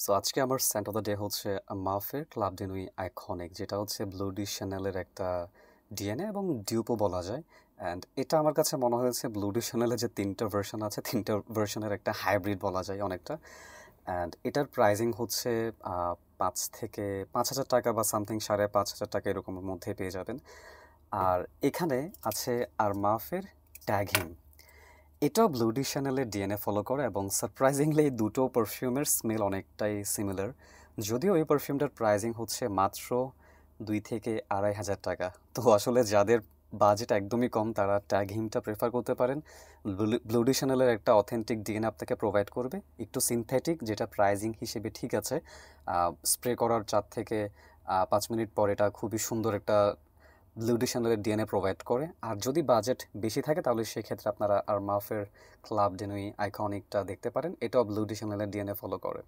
So আজকে আমার Saint of the day হচ্ছে মাফের ক্লাব ডে নুই আইকনিক, যেটা হচ্ছে ব্লু ডি শ্যানেলের একটা ডিএনএ এবং ডিউপও বলা যায়। অ্যান্ড এটা আমার কাছে মনে হয়েছে ব্লু ডি শ্যানেলের যে তিনটা ভার্সন আছে, তিনটা ভার্সনের একটা হাইব্রিড বলা যায় অনেকটা। অ্যান্ড এটার প্রাইজিং হচ্ছে 5,000 টাকা বা সামথিং 5,500 টাকা এরকমের মধ্যে পেয়ে যাবেন। আর এখানে আছে আর মাফের ট্যাগিং, এটাও ব্লু ডি শ্যানেলের ডিএনএ ফলো করে এবং সারপ্রাইজিংলি এই দুটো পারফিউমের স্মেল অনেকটাই সিমিলার। যদিও এই পারফিউমটার প্রাইজিং হচ্ছে মাত্র 2,000 থেকে 2,500 টাকা। তো আসলে যাদের বাজেট একদমই কম তারা ট্যাগ হিমটা প্রেফার করতে পারেন। ব্লু ডি শ্যানেলের একটা অথেন্টিক ডিএনএ আপনাকে প্রোভাইড করবে, একটু সিনথেটিক, যেটা প্রাইজিং হিসেবে ঠিক আছে। স্প্রে করার 4 থেকে 5 মিনিট পর এটা খুবই সুন্দর একটা ব্লু ডি শ্যানেলের ডিএনএ প্রোভাইড করে। আর যদি বাজেট বেশি থাকে তাহলে সেক্ষেত্রে আপনারা আর মাফের ক্লাব ডেনুই আইকনিকটা দেখতে পারেন, এটাও ব্লু ডি শ্যানেলের ডিএনএ ফলো করে।